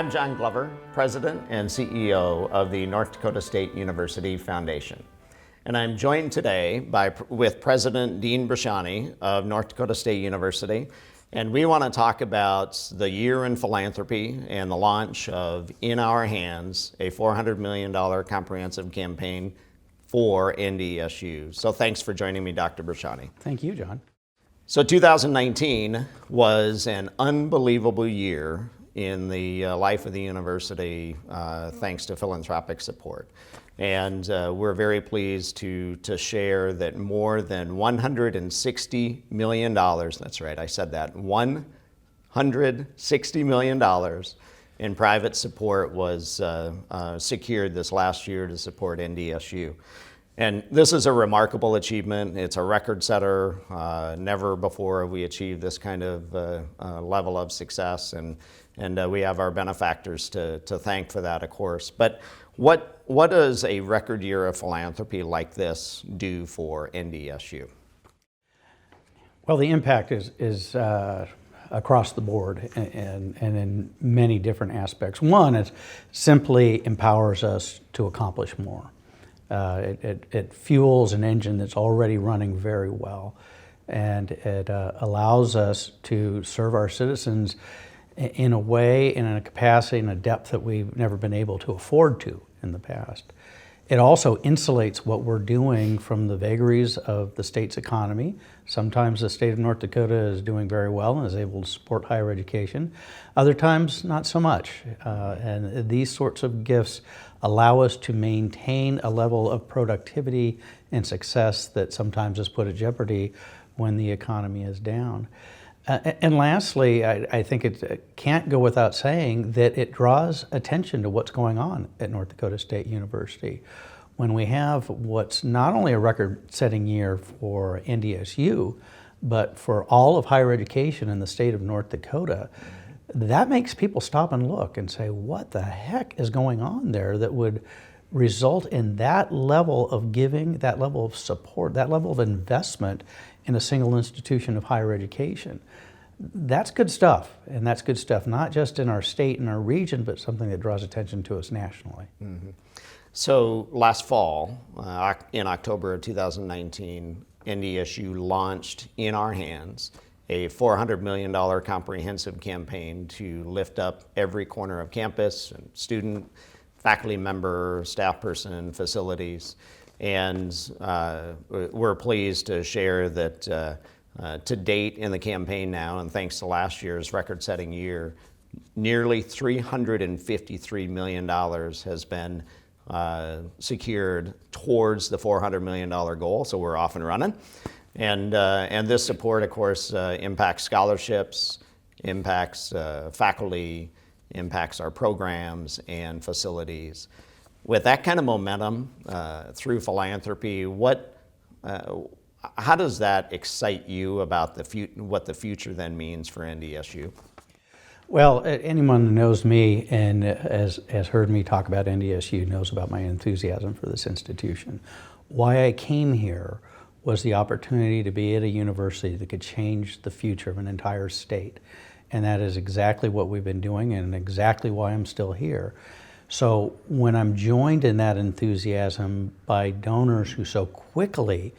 I'm John Glover, President and CEO of the North Dakota State University Foundation. And I'm joined today with President Dean Bresciani of North Dakota State University. And we want to talk about the year in philanthropy and the launch of In Our Hands, a $400 million comprehensive campaign for NDSU. So thanks for joining me, Dr. Bresciani. Thank you, John. So 2019 was an unbelievable year in the life of the university, thanks to philanthropic support. And we're very pleased to share that more than $160 million, that's right, I said that, $160 million in private support was secured this last year to support NDSU. And this is a remarkable achievement. It's a record setter. Never before have we achieved this kind of level of success, and we have our benefactors to thank for that, of course. But what does a record year of philanthropy like this do for NDSU? Well, the impact is across the board and in many different aspects. One, it simply empowers us to accomplish more. It fuels an engine that's already running very well, and it allows us to serve our citizens in a way and in a capacity and a depth that we've never been able to afford to in the past. It also insulates what we're doing from the vagaries of the state's economy. Sometimes the state of North Dakota is doing very well and is able to support higher education. Other times, not so much. And these sorts of gifts allow us to maintain a level of productivity and success that sometimes is put at jeopardy when the economy is down. And lastly, I think it can't go without saying that it draws attention to what's going on at North Dakota State University. When we have what's not only a record-setting year for NDSU, but for all of higher education in the state of North Dakota, that makes people stop and look and say, what the heck is going on there that would result in that level of giving, that level of support, that level of investment in a single institution of higher education? That's good stuff, and that's good stuff not just in our state and our region, but something that draws attention to us nationally. Mm-hmm. So last fall, in October of 2019, NDSU launched In Our Hands, a $400 million comprehensive campaign to lift up every corner of campus, and student, faculty member, staff person, facilities. And we're pleased to share that to date in the campaign now, and thanks to last year's record-setting year, nearly $353 million has been secured towards the $400 million goal, so we're off and running. And this support, of course, impacts scholarships, impacts faculty, impacts our programs and facilities. With that kind of momentum through philanthropy, how does that excite you about what the future then means for NDSU? Well, anyone who knows me and has heard me talk about NDSU knows about my enthusiasm for this institution. Why I came here was the opportunity to be at a university that could change the future of an entire state. And that is exactly what we've been doing and exactly why I'm still here. So when I'm joined in that enthusiasm by donors who so quickly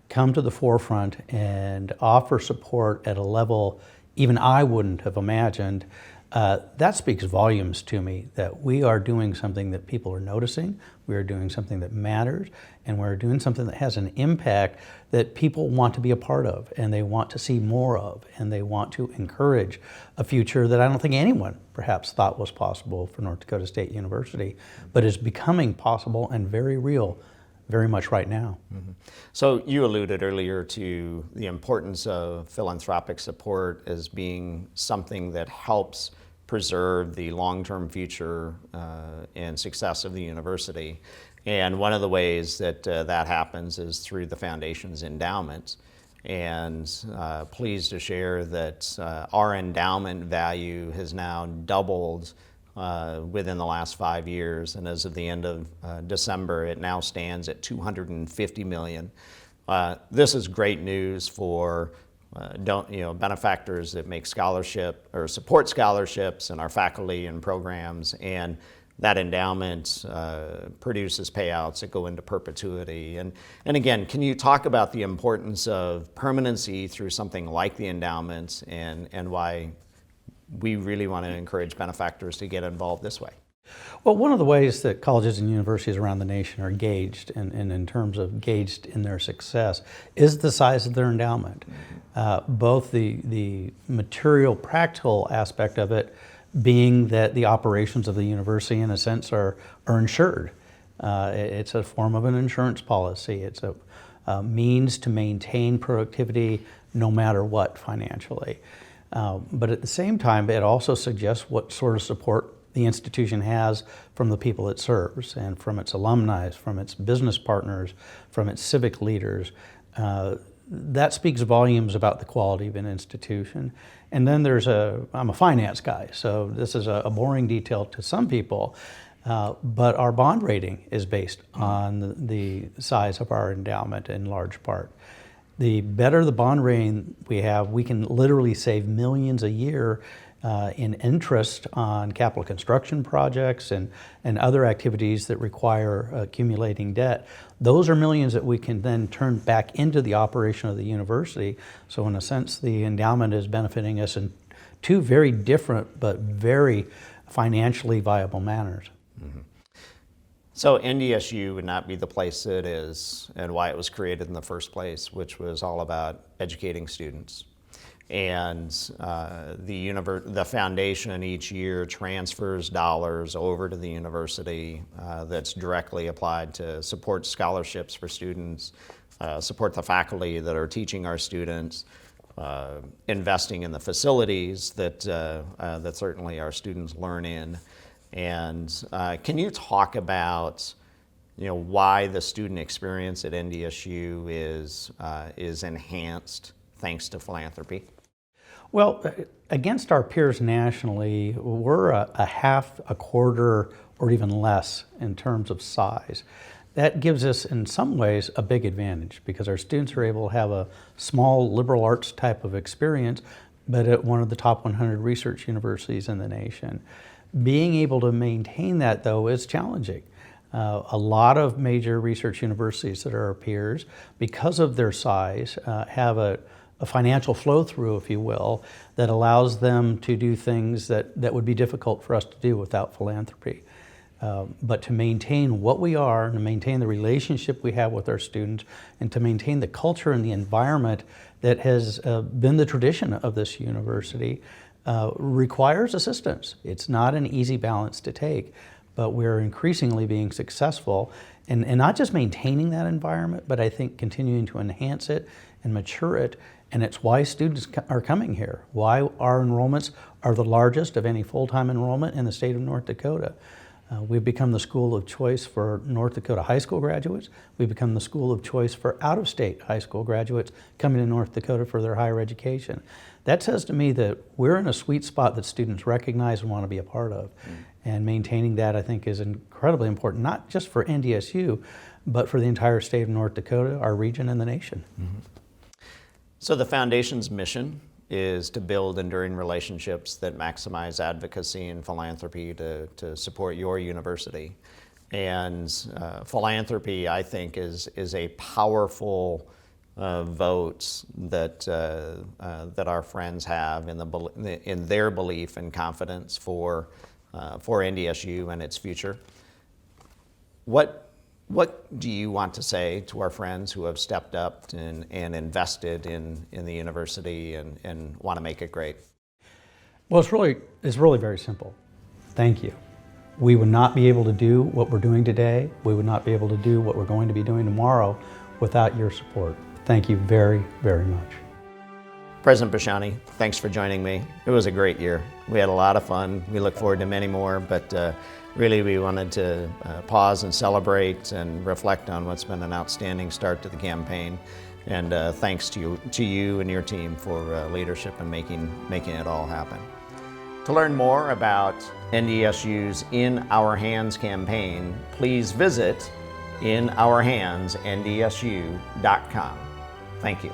come to the forefront and offer support at a level even I wouldn't have imagined, that speaks volumes to me that we are doing something that people are noticing, we are doing something that matters, and we're doing something that has an impact that people want to be a part of, and they want to see more of, and they want to encourage a future that I don't think anyone perhaps thought was possible for North Dakota State University, but is becoming possible and very real very much right now. Mm-hmm. So you alluded earlier to the importance of philanthropic support as being something that helps preserve the long-term future and success of the university. And one of the ways that that happens is through the foundation's endowments. And pleased to share that our endowment value has now doubled within the last 5 years, and as of the end of December, it now stands at $250 million. This is great news for benefactors that make scholarship or support scholarships and our faculty and programs, and that endowment produces payouts that go into perpetuity. And again, can you talk about the importance of permanency through something like the endowments, and why we really want to encourage benefactors to get involved this way? Well, one of the ways that colleges and universities around the nation are gauged, and in terms of gauged in their success, is the size of their endowment. Both the material, practical aspect of it, being that the operations of the university, in a sense, are insured. It's a form of an insurance policy. It's a means to maintain productivity no matter what financially. But at the same time, it also suggests what sort of support the institution has from the people it serves, and from its alumni, from its business partners, from its civic leaders. That speaks volumes about the quality of an institution. And then I'm a finance guy, so this is a boring detail to some people, but our bond rating is based on the size of our endowment in large part. The better the bond rating we have, we can literally save millions a year in interest on capital construction projects and other activities that require accumulating debt. Those are millions that we can then turn back into the operation of the university. So in a sense, the endowment is benefiting us in two very different but very financially viable manners. Mm-hmm. So NDSU would not be the place it is and why it was created in the first place, which was all about educating students. And the foundation each year transfers dollars over to the university that's directly applied to support scholarships for students, support the faculty that are teaching our students, investing in the facilities that certainly our students learn in. And can you talk about why the student experience at NDSU is enhanced thanks to philanthropy? Well, against our peers nationally, we're a half, a quarter, or even less in terms of size. That gives us, in some ways, a big advantage because our students are able to have a small liberal arts type of experience, but at one of the top 100 research universities in the nation. Being able to maintain that, though, is challenging. A lot of major research universities that are our peers, because of their size, have a financial flow-through, if you will, that allows them to do things that would be difficult for us to do without philanthropy. But to maintain what we are, and to maintain the relationship we have with our students, and to maintain the culture and the environment that has been the tradition of this university, requires assistance. It's not an easy balance to take, but we're increasingly being successful in not just maintaining that environment, but I think continuing to enhance it and mature it. And it's why students are coming here, why our enrollments are the largest of any full-time enrollment in the state of North Dakota. We've become the school of choice for North Dakota high school graduates. We've become the school of choice for out-of-state high school graduates coming to North Dakota for their higher education. That says to me that we're in a sweet spot that students recognize and want to be a part of. And maintaining that, I think, is incredibly important, not just for NDSU, but for the entire state of North Dakota, our region, and the nation. Mm-hmm. So the Foundation's mission is to build enduring relationships that maximize advocacy and philanthropy to support your university. And philanthropy, I think, is a powerful vote that our friends have in their belief and confidence for NDSU and its future. What do you want to say to our friends who have stepped up and invested in the university and want to make it great? Well, it's really very simple. Thank you. We would not be able to do what we're doing today. We would not be able to do what we're going to be doing tomorrow without your support. Thank you very, very much. President Bresciani, thanks for joining me. It was a great year. We had a lot of fun. We look forward to many more, but really we wanted to pause and celebrate and reflect on what's been an outstanding start to the campaign. And thanks to you and your team for leadership and making it all happen. To learn more about NDSU's In Our Hands campaign, please visit inourhandsndsu.com. Thank you.